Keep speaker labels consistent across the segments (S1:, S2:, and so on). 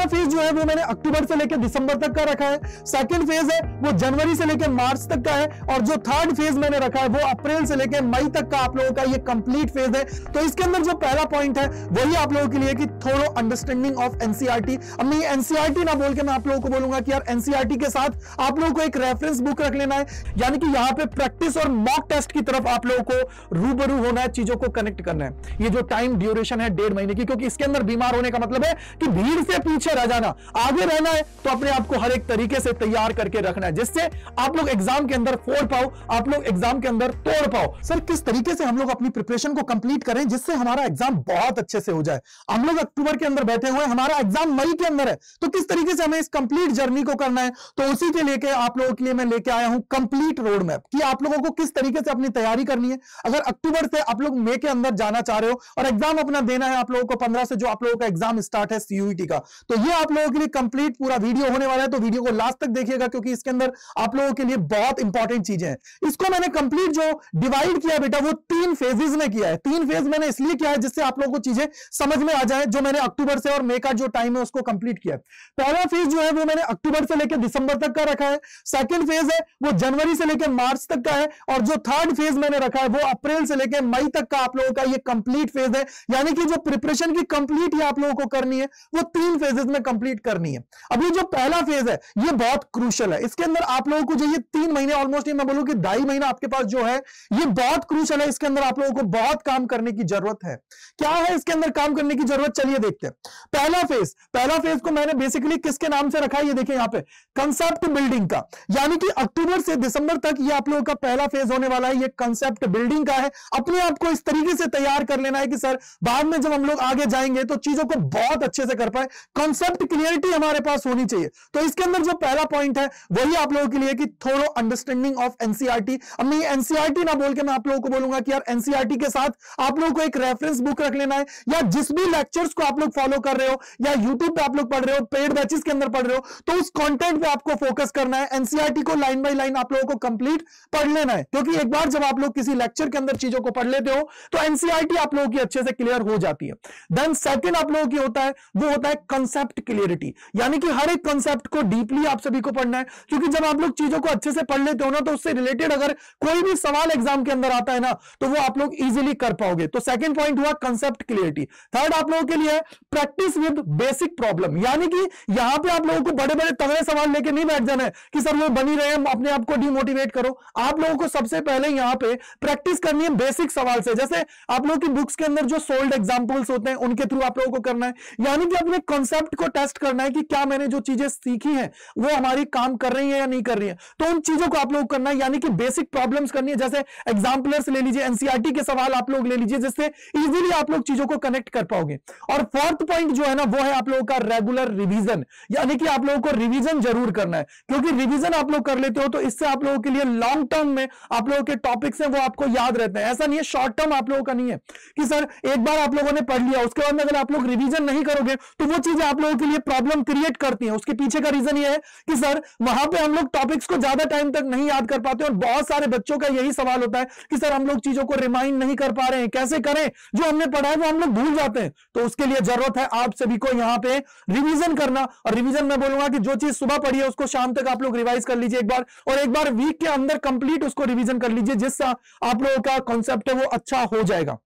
S1: Phase जो है वो मैंने अक्टूबर से लेकर दिसंबर तक का रखा है, सेकंड फेज है वो जनवरी से लेकर मार्च तक का है, और जो थर्ड फेज मैंने रखा है वो अप्रैल से लेकर मई तक का आप लोगों का ये कंप्लीट फेज है। तो इसके अंदर जो पहला पॉइंट है वही आप लोगों के लिए कि थोड़ा अंडरस्टैंडिंग ऑफ एनसीईआरटी। अब मैं एनसीईआरटी ना बोल के मैं आप लोगों को बोलूंगा कि यार एनसीईआरटी के साथ आप लोगों को एक रेफरेंस बुक रख लेना है, यानी कि यहां पे प्रैक्टिस और मॉक टेस्ट की तरफ आप लोगों को रूबरू होना है, चीजों को कनेक्ट करना है। ये जो टाइम ड्यूरेशन है 1.5 महीने की, क्योंकि इसके अंदर बीमार होने का मतलब है कि भीड़ से पीछे रह जाना, आगे रहना है तो अपने आप को हर एक तरीके से तैयार करके रखना है, जिससे आप लोग एग्जाम के अंदर फोड़ पाओ, आप लोग एग्जाम के अंदर तोड़ पाओ। सर किस तरीके से हम लोग अपनी प्रिपरेशन को कंप्लीट करें जिससे हमारा एग्जाम बहुत अच्छे से हो जाए? हम लोग अक्टूबर के अंदर बैठे हुए हैं, हमारा एग्जाम मई के अंदर है, तो किस तरीके से हमें इस कंप्लीट जर्नी को करना है? तो उसी के लेके आप लोगों के लिए मैं लेके आया हूं कंप्लीट रोड मैप कि आप लोगों को किस तरीके से अपनी तैयारी करनी है। अगर अक्टूबर से आप लोग मई के अंदर जाना चाह रहे हो और एग्जाम अपना देना है आप लोगों को 15 से जो आप लोगों का एग्जाम स्टार्ट है सीयूईटी का, तो ये आप लोगों के लिए कंप्लीट पूरा वीडियो होने वाला है, तो वीडियो को लास्ट तक देखिएगा क्योंकि इसके अंदर आप लोगों के लिए बहुत इंपॉर्टेंट चीजें हैं। इसको मैंने कंप्लीट जो डिवाइड किया बेटा वो 3 फेजेस में किया है। 3 फेज मैंने इसलिए किया है जिससे आप लोगों को चीजें समझ में आ जाए, जो मैंने अक्टूबर से और मई का जो टाइम है उसको कंप्लीट किया है। पहला फेज जो है वो मैंने अक्टूबर से लेकर दिसंबर तक का रखा है, सेकंड फेज है वो जनवरी से लेकर मार्च तक का है, और जो थर्ड फेज मैंने रखा है वो अप्रैल से लेकर मई तक का आप लोगों का ये कंप्लीट फेज है, यानी कि जो प्रिपरेशन की कंप्लीट ही आप लोगों को करनी है वो 3 फेजेस में कंप्लीट करनी है। अभी जो पहला फेज है ये बहुत क्रूशियल है, इसके अंदर आप लोगों को जो ये 3 महीने ऑलमोस्ट मैं बोलूं कि 2.5 महीना आपके पास जो है ये बहुत क्रूशियल है, इसके अंदर आप लोगों को बहुत काम करने की जरूरत है। क्या है इसके अंदर काम करने की जरूरत, चलिए देखते हैं। पहला फेज को मैंने बेसिकली किसके नाम से रखा है, ये देखिए यहां पे कंसेप्ट बिल्डिंग का, यानी कि अक्टूबर से दिसंबर तक ये आप लोगों का पहला फेज होने वाला है, ये कंसेप्ट बिल्डिंग का है। अपने आप को इस तरीके से तैयार कर लेना है कि सर बाद में जब हम लोग आगे जाएंगे तो चीजों को बहुत अच्छे से कर पाए, कॉन्सेप्ट क्लियरिटी हमारे पास होनी चाहिए। तो इसके अंदर जो पहला पॉइंट है वही आप लोगों के लिए कि थोड़ा अंडरस्टैंडिंग ऑफ एनसीईआरटी। अब मैं एनसीईआरटी ना बोल के मैं आप लोगों को बोलूंगा कि यार एनसीईआरटी के साथ आप लोगों को एक रेफरेंस बुक रख लेना है, या जिस भी लेक्चर्स को आप लोग फॉलो कर रहे हो या यूट्यूब पे आप लोग पढ़ रहे हो, पेड बैचेस के अंदर पढ़ रहे हो, तो उस कंटेंट पे आपको फोकस करना है। एनसीईआरटी को लाइन बाय लाइन आप लोगों को कंप्लीट पढ़ लेना है, क्योंकि एक बार जब आप लोग किसी लेक्चर के अंदर चीजों को पढ़ लेते हो तो एनसीईआरटी आप लोगों की अच्छे से क्लियर हो जाती है। देन सेकंड आप लोगों की होता है वो होता है कंसेप्ट क्लियरिटी, यानी कि हर एक कंसेप्ट को डीपली आप सभी को पढ़ना है, क्योंकि जब आप लोग चीजों को अच्छे से पढ़ लेते हो ना तो उससे रिलेटेड अगर कोई भी सवाल एग्जाम के अंदर आता है ना तो वो आप लोग इजीली कर पाओगे। तो सेकंड पॉइंट हुआ कंसेप्ट क्लियरिटी। थर्ड आप लोगों के लिए प्रैक्टिस विद बेसिक प्रॉब्लम, यानी कि यहां पे आप लोगों को बड़े बड़े तगड़े सवाल लेके नहीं बैठ जाना है कि सर वो बनी रहे अपने आप को डिमोटिवेट करो। आप लोगों को सबसे पहले यहां पे प्रैक्टिस करनी है बेसिक सवाल से, जैसे आप लोगों की बुक्स के अंदर जो सोल्ड एग्जांपल्स होते हैं उनके थ्रू आप लोगों को करना है, यानी कि अपने कॉन्सेप्ट को टेस्ट करना है कि क्या मैंने जो चीजें सीखी हैं वो हमारी काम कर रही है या नहीं कर रही है। तो उन चीजों को आप लोग करना है, यानी कि बेसिक प्रॉब्लम्स करनी है, जैसे एग्जाम्पलर्स ले लीजिए, एनसीईआरटी के सवाल आप लोग ले लीजिए, जिससे इजीली आप लोग चीजों को कनेक्ट कर पाओगे। और फोर्थ पॉइंट जो है ना वो है आप लोगों का रेगुलर रिवीजन, यानी कि आप लोगों को रिवीजन जरूर करना है, क्योंकि रिवीजन आप लोग कर लेते हो तो इससे आप लोगों के लिए लॉन्ग टर्म में आप लोगों के टॉपिक्स हैं वो आपको याद रहते हैं। ऐसा नहीं है, शॉर्ट टर्म आप लोगों का नहीं है कि सर एक बार आप लोगों ने पढ़ लिया उसके बाद में अगर आप लोग रिवीजन नहीं करोगे तो वो चीजें आप लोगों के लिए प्रॉब्लम क्रिएट करती हैं। उसके पीछे का रीजन ये है कि सर वहां पे हम लोग टॉपिक्स को ज्यादा टाइम तक नहीं याद कर पाते, और बहुत सारे बच्चों का यही सवाल होता है कि सर हम लोग चीजों को रिमाइंड नहीं कर पा रहे हैं, कैसे करें, जो हमने पढ़ा है वो हम लोग भूल जाते हैं। तो उसके लिए जरूरत है आप सभी को यहाँ पे रिवीजन करना, और रिवीजन मैं बोलूंगा कि जो चीज सुबह पढ़ी है उसको शाम तक आप लोग रिवाइज कर लीजिए एक बार, और एक बार वीक के अंदर कंप्लीट उसको रिवीजन कर लीजिए, जिससे आप लोगों का कॉन्सेप्ट है वो अच्छा हो जाएगा।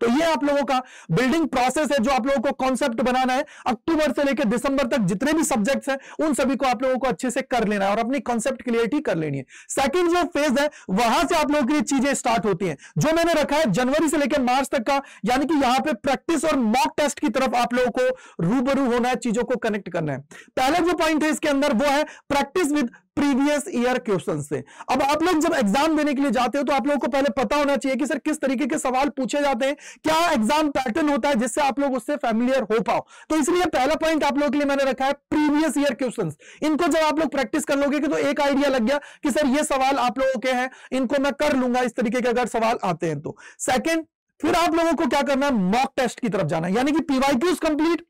S1: तो ये आप लोगों का बिल्डिंग प्रोसेस है जो आप लोगों को कॉन्सेप्ट बनाना है। अक्टूबर से लेकर दिसंबर तक जितने भी सब्जेक्ट्स हैं उन सभी को आप लोगों को अच्छे से कर लेना है और अपनी कॉन्सेप्ट क्लियरिटी कर लेनी है। सेकंड जो फेज है वहां से आप लोगों की चीजें स्टार्ट होती हैं, जो मैंने रखा है जनवरी से लेकर मार्च तक का, यानी कि यहां पे प्रैक्टिस और मॉक टेस्ट की तरफ आप लोगों को रूबरू होना है, चीजों को कनेक्ट करना है। पहला जो पॉइंट है इसके अंदर वो है practice with previous year question से। अब आप लोग जब एग्जाम देने के लिए जाते हो तो आप लोगों को पहले पता होना चाहिए कि सर किस तरीके के सवाल पूछे जाते हैं, क्या एग्जाम पैटर्न होता है, जिससे आप लोग उससे फैमिलियर हो पाओ। तो इसलिए पहला पॉइंट आप लोगों के लिए मैंने रखा है प्रीवियस ईयर क्वेश्चंस। इनको जब आप लोग प्रैक्टिस कर लोगे तो एक आइडिया लग गया कि सर ये सवाल आप लोगों के हैं, इनको मैं कर लूंगा इस तरीके के अगर सवाल आते हैं तो। सेकंड, फिर आप लोगों को क्या करना है, मॉक टेस्ट की तरफ जाना है, यानी कि पीवाईक्यूज कंप्लीट,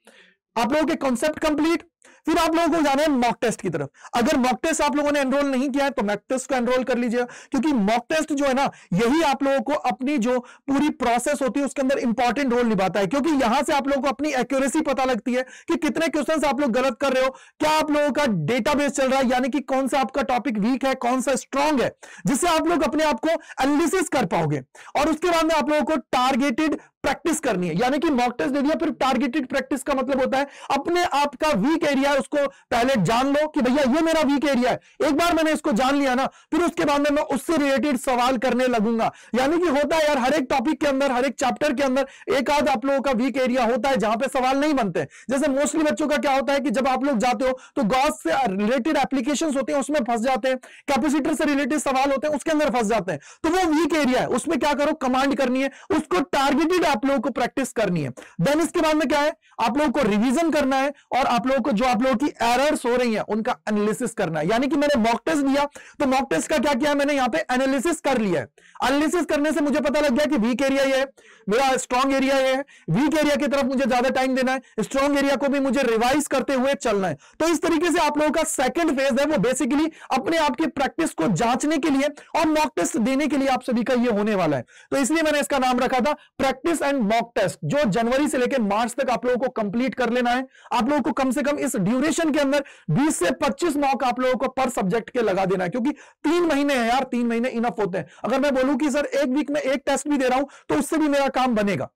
S1: आप लोगों के कॉन्सेप्ट कंप्लीट, फिर आप लोगों को जाना है मॉक टेस्ट की तरफ। अगर मॉक टेस्ट आप लोगों ने एनरोल नहीं किया है तो मॉक टेस्ट को एनरोल कर लीजिए, क्योंकि मॉक टेस्ट जो है ना, यही आप लोगों को अपनी जो पूरी प्रोसेस होती है उसके अंदर इंपॉर्टेंट रोल निभाता है, क्योंकि यहां से आप लोगों को अपनी एक्यूरेसी पता लगती है कि कितने क्वेश्चंस आप लोग गलत कर रहे हो, क्या आप लोगों का डेटाबेस चल रहा है, यानी कि कौन सा आपका टॉपिक वीक है, कौन सा स्ट्रांग है, जिससे आप लोग अपने आप को एनालिसिस कर पाओगे। और उसके बाद में आप लोगों को टारगेटेड प्रैक्टिस करनी है, यानी कि मॉक टेस्ट दे दिया, फिर टारगेटेड प्रैक्टिस का मतलब होता है अपने आप का वीक एरिया है उसको पहले जान लो कि भैया ये मेरा वीक एरिया है। एक बार मैंने इसको जान लिया ना, फिर उसके बाद में मैं उससे रिलेटेड सवाल करने लगूंगा। यानी कि होता है यार, हर एक टॉपिक के अंदर, हर एक चैप्टर के अंदर एक आध आप लोगों का वीक एरिया होता है जहां पे सवाल नहीं बनते। जैसे मोस्टली बच्चों का क्या होता है कि जब आप लोग जाते हो तो गॉस से रिलेटेड एप्लीकेशंस होते हैं उसमें फंस जाते हैं, कैपेसिटर से रिलेटेड सवाल होते हैं उसके अंदर फंस जाते हैं। तो वो वीक एरिया है, उसमें क्या करो, कमांड करनी है, उसको टारगेटेड आप लोगों को प्रैक्टिस करनी है। देन इसके बाद में क्या है, आप लोगों को रिवीजन करना है और आप लोगों को जो आप लोगों की एरर्स हो रही हैं उनका एनालिसिस करना है। यानी कि मैंने मॉक टेस्ट दिया तो मॉक टेस्ट का क्या किया, मैंने यहां पे एनालिसिस कर लिया है। एनालिसिस करने से मुझे पता लग गया कि वीक एरिया ये है, मेरा स्ट्रॉन्ग एरिया ये है, वीक एरिया की तरफ मुझे ज्यादा टाइम देना है, स्ट्रॉन्ग एरिया को भी मुझे रिवाइज करते हुए चलना है। तो इस तरीके से आप लोगों का सेकंड फेज है वो बेसिकली अपने आप की प्रैक्टिस को जांचने के लिए और मॉक टेस्ट देने के लिए आप सभी का ये होने वाला है। तो इसलिए मैंने इसका नाम रखा था प्रैक्टिस एंड मॉक टेस्ट, जो जनवरी से लेकर मार्च तक आप लोगों को कंप्लीट कर लेना है। आप लोगों को कम से कम इस ड्यूरेशन के अंदर 20 से 25 मॉक आप लोगों को पर सब्जेक्ट के लगा देना है, क्योंकि 3 महीने हैं यार, 3 महीने इनफ होते हैं। अगर मैं बोलूं कि सर एक वीक में एक टेस्ट भी दे रहा हूं तो उससे भी मेरा काम बनेगा।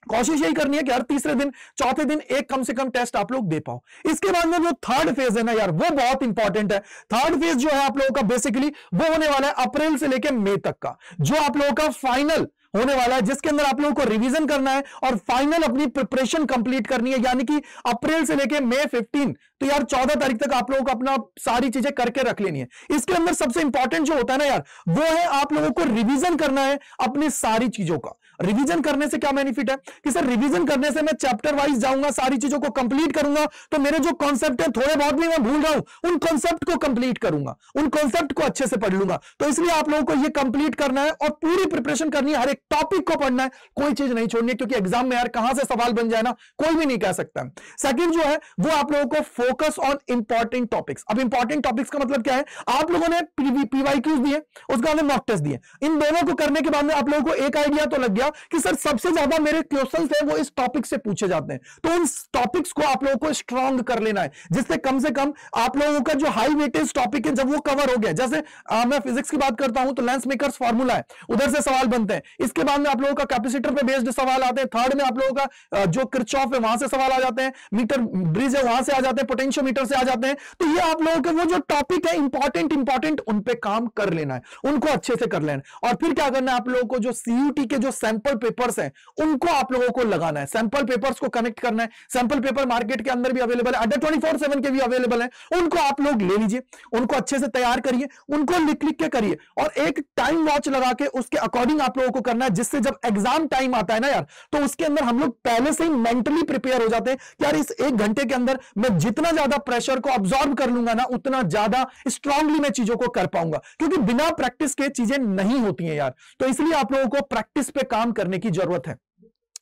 S1: कोशिश यही करनी है कि हर तीसरे दिन चौथे दिन एक कम से कम टेस्ट आप लोग दे पाओ। इसके बाद में जो थर्ड फेज है ना यार, वो बहुत इंपॉर्टेंट है। थर्ड फेज जो है आप लोगों का बेसिकली वो होने वाला है अप्रैल से लेकर मई तक का, जो आप लोगों का फाइनल होने वाला है, जिसके अंदर आप लोगों को रिवीजन करना है और फाइनल अपनी प्रिपरेशन कंप्लीट करनी है। यानी कि अप्रैल से लेके मई 15 तो यार 14 तारीख तक आप लोगों को अपना सारी चीजें करके रख लेनी है। इसके अंदर सबसे इंपॉर्टेंट जो होता है ना यार, वो है आप लोगों को रिवीजन करना है अपनी सारी चीजों का। रिवीजन करने से क्या बेनिफिट है कि सर रिवीजन करने से मैं चैप्टर वाइज जाऊंगा, सारी चीजों को कंप्लीट करूंगा, तो मेरे जो कॉन्सेप्ट है थोड़े बहुत भी मैं भूल रहा हूं उन कॉन्सेप्ट को कंप्लीट करूंगा, उन कॉन्सेप्ट को अच्छे से पढ़ लूंगा। तो इसलिए आप लोगों को ये कंप्लीट करना है और पूरी प्रिपरेशन करनी है, हर एक टॉपिक को पढ़ना है, कोई चीज नहीं छोड़नी है, क्योंकि एग्जाम में यार कहां से सवाल बन जाए ना कोई भी नहीं कह सकता। सेकंड जो है वो आप लोगों को फोकस ऑन इंपॉर्टेंट टॉपिक्स। अब इंपॉर्टेंट टॉपिक्स का मतलब क्या है, आप लोगों ने पीवाईक्यूज दिए, उसके बाद मॉक टेस्ट दिए, इन दोनों को करने के बाद में आप लोगों को एक आइडिया तो लग गया कि सर सबसे ज्यादा मेरे क्वेश्चंस है वो इस टॉपिक से पूछे जाते हैं। तो उन टॉपिक्स को आप लोगों को स्ट्रांग कर लेना है, जिससे कम से कम आप लोगों का जो हाई वेटेज टॉपिक है जब वो कवर हो गया, जैसे मैं फिजिक्स की बात करता हूं तो लेंस मेकर्स फार्मूला है, उधर से सवाल बनते हैं। इसके बाद में आप लोगों का कैपेसिटर पे बेस्ड सवाल आते हैं। थर्ड में आप लोगों का जो किरचॉफ है वहां से सवाल आ जाते हैं, मीटर ब्रिज है वहां से आ जाते हैं, पोटेंशियोमीटर से आ जाते हैं। तो ये आप लोगों के वो जो टॉपिक है इंपॉर्टेंट उन पे काम कर लेना है, उनको अच्छे से कर लेना है। और फिर क्या करना है, आप लोगों को जो सीयूटी के जो सैंपल पेपर्स हैं उनको आप लोगों को लगाना है, सैंपल पेपर्स को कनेक्ट करना है। सैंपल पेपर मार्केट के अंदर भी अवेलेबल है, अड्डा 24/7 के भी अवेलेबल है, उनको आप लोग ले लीजिए, उनको अच्छे से तैयार करिए, उनको लिख के करिए और एक टाइम वॉच लगा के उसके अकॉर्डिंग आप लोगों को करना है, जिससे जब एग्जाम टाइम आता है ना यार, तो उसके अंदर हम लोग पहले से ही मेंटली प्रिपेयर हो जाते हैं। यार इस 1 घंटे के अंदर मैं जितना ज्यादा प्रेशर को अब्सॉर्ब कर लूंगा ना, उतना ज्यादा स्ट्रांगली मैं चीजों को कर पाऊंगा, क्योंकि बिना प्रैक्टिस के चीजें नहीं होती हैं यार। तो इसलिए आप लोगों को प्रैक्टिस पे काम करने की जरूरत है।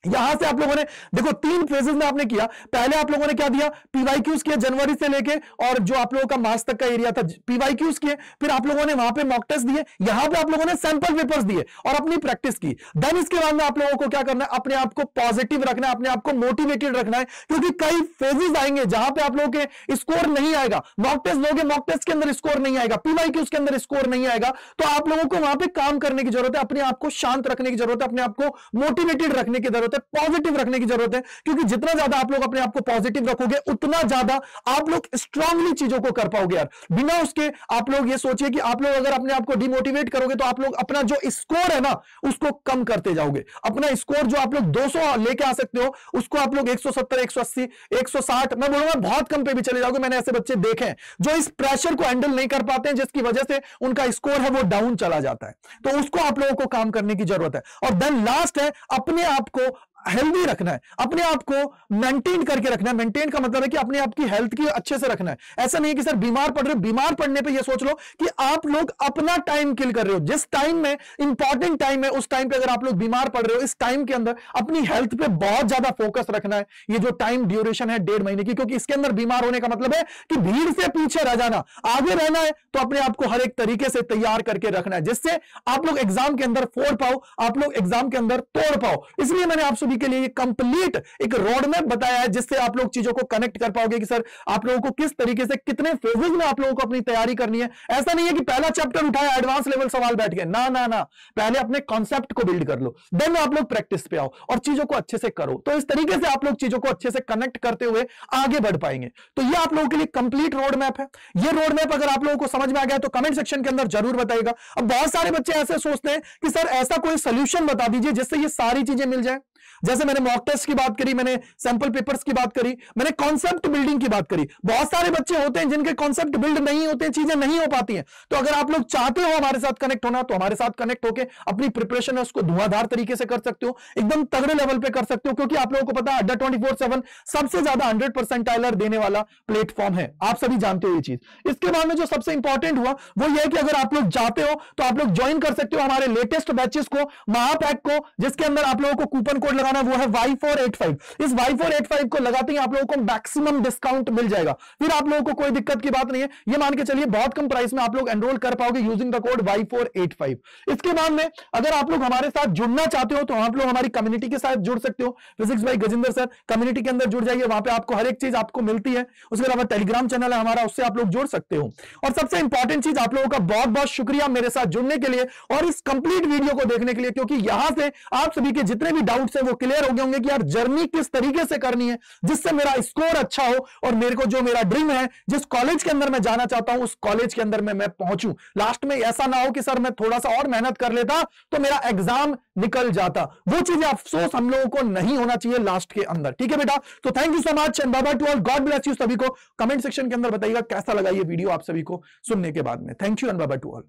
S1: यहां से आप लोगों ने देखो 3 फेजेस में आपने किया। पहले आप लोगों ने क्या दिया, पीवाईक्यूज किया जनवरी से लेके और जो आप लोगों का मार्च तक का एरिया था पीवाईक्यूज किए, फिर आप लोगों ने वहां पे मॉक टेस्ट दिए, यहां पे आप लोगों ने सैंपल पेपर्स दिए और अपनी प्रैक्टिस की। देन इसके बाद में आप लोगों को क्या करना है, अपने आप को पॉजिटिव रखना है, अपने आप को मोटिवेटेड रखना है, क्योंकि कई फेजेस आएंगे जहां पे आप लोगों के स्कोर नहीं आएगा। मॉक टेस्ट दोगे, मॉक टेस्ट के अंदर स्कोर नहीं आएगा, पीवाईक्यूज के अंदर स्कोर नहीं आएगा, तो आप लोगों को वहां पे काम करने की जरूरत है, अपने आप को शांत रखने की जरूरत है, अपने आप को मोटिवेटेड रखने की जरूरत है, पॉजिटिव रखने की जरूरत है। क्योंकि जितना ज्यादा आप लोग अपने आप को पॉजिटिव रखोगे उतना ज्यादा आप लोग स्ट्रांगली चीजों को कर पाओगे यार। बिना उसके आप लोग ये सोचिए कि आप लोग अगर अपने आप को डिमोटिवेट करोगे तो आप लोग अपना जो स्कोर है ना उसको कम करते जाओगे। अपना स्कोर जो आप लोग 200 लेके आ सकते हो उसको आप लोग 170, 180, 160 मैं बोलूंगा बहुत कम पे भी चले जाओगे। मैंने ऐसे बच्चे देखे हैं जो इस प्रेशर को हैंडल नहीं कर पाते हैं, जिसकी वजह से उनका स्कोर है वो डाउन चला जाता है। तो उसको आप लोगों को काम करने की जरूरत है। और देन लास्ट है अपने आप को हेल्दी रखना है, अपने आप को मेंटेन करके रखना है। मेंटेन का मतलब है कि अपने आप की हेल्थ की अच्छे से रखना है। ऐसा नहीं है कि सर बीमार पड़ रहे हो, बीमार पड़ने पे ये सोच लो कि आप लोग अपना टाइम किल कर रहे हो। जिस टाइम में इंपॉर्टेंट टाइम है उस टाइम पे अगर आप लोग बीमार पड़ रहे हो, इस टाइम के अंदर अपनी हेल्थ पे बहुत ज्यादा फोकस रखना है। ये जो टाइम ड्यूरेशन है 1.5 महीने की, क्योंकि इसके अंदर बीमार होने का मतलब है कि भीड़ से पीछे रह जाना, आगे रहना है तो अपने आप को हर एक तरीके से तैयार करके रखना है, जिससे आप लोग एग्जाम के अंदर फोड़ पाओ, आप लोग एग्जाम के अंदर तोड़ पाओ। इसलिए मैंने आप सभी के लिए कंप्लीट एक रोड मैप बताया है, जिससे आप लोग चीजों को कनेक्ट कर पाओगे कि सर आप लोगों को किस तरीके से कितने फेजेस में आप लोगों को अपनी तैयारी करनी है। ऐसा नहीं है कि पहला चैप्टर उठाया एडवांस लेवल सवाल बैठ गए, ना ना ना, पहले अपने कॉन्सेप्ट को बिल्ड कर लो, देन आप लोग प्रैक्टिस पे आओ और चीजों को अच्छे से करो। तो इस तरीके से आप लोग चीजों को अच्छे से कनेक्ट करते हुए आगे बढ़ पाएंगे। तो ये आप लोगों के लिए कंप्लीट रोड मैप है। ये रोड मैप अगर आप लोगों को समझ में आ गया तो कमेंट सेक्शन के अंदर जरूर बताइएगा। अब बहुत सारे बच्चे ऐसे सोचते हैं कि सर ऐसा कोई सोल्यूशन बता दीजिए जिससे ये सारी चीजें मिल जाए। जैसे मैंने मॉक टेस्ट की बात करी, मैंने सैंपल पेपर्स की बात करी, मैंने कॉन्सेप्ट बिल्डिंग की बात करी। बहुत सारे बच्चे होते हैं जिनके कॉन्सेप्ट बिल्ड नहीं होते, चीजें नहीं हो पाती हैं। तो अगर आप लोग चाहते हो हमारे साथ कनेक्ट होना, तो हमारे साथ कनेक्ट होकर अपनी प्रिपरेशन है उसको धुआंधार तरीके से कर सकते हो, एकदम तगड़े लेवल पे कर सकते हो, क्योंकि आप लोगों को पता है अड्डा 24/7 सबसे ज्यादा 100% देने वाला प्लेटफॉर्म है। आप सभी जानते हो ये चीज। इसके बाद में जो सबसे इंपॉर्टेंट हुआ वो ये है कि अगर आप लोग चाहते हो तो आप लोग ज्वाइन कर सकते हो हमारे लेटेस्ट बैचेस को, महापैक को, जिसके अंदर आप लोगों को कूपन कोड लगाना है, वो है Y485। इस Y485 को लगाते ही आप लोगों को मैक्सिमम डिस्काउंट मिल जाएगा। फिर आप लोगों को कोई दिक्कत की बात नहीं है, ये मान के चलिए बहुत कम प्राइस में आप लोग एनरोल कर पाओगे यूजिंग द कोड Y485। इसके बाद में अगर आप लोग हमारे साथ जुड़ना चाहते हो तो आप लोग हमारी कम्युनिटी के साथ जुड़ सकते हो। Physics bye Gajendra sir community के अंदर जुड़ जाइए, वहां पे आपको हर एक चीज आपको मिलती है। उसके अलावा टेलीग्राम चैनल है हमारा, उससे आप लोग जुड़ सकते हो। और सबसे इंपॉर्टेंट चीज, आप लोगों का बहुत बहुत शुक्रिया मेरे साथ जुड़ने के लिए और इस कंप्लीट वीडियो को देखने के लिए, क्योंकि यहां से आप सभी के जितने भी डाउट्स हैं वो क्लियर हो गए होंगे कि यार जर्नी किस तरीके से करनी है जिससे मेरा स्कोर अच्छा हो और मेरे को जो मेरा ड्रीम है, जिस कॉलेज के अंदर मैं जाना चाहता हूं, उस कॉलेज के अंदर मैं पहुंचूं। लास्ट में ऐसा ना हो कि सर मैं थोड़ा सा और मेहनत कर लेता तो मेरा एग्जाम निकल जाता। वो चीजें अफसोस हम लोगों को नहीं होना चाहिए लास्ट के अंदर। ठीक है बेटा, तो thank you so much and bye bye to all, God bless you. सभी को कमेंट सेक्शन के अंदर बताइएगा कैसा लगा ये वीडियो आप सभी को सुनने के बाद में। Thank you and bye bye to all.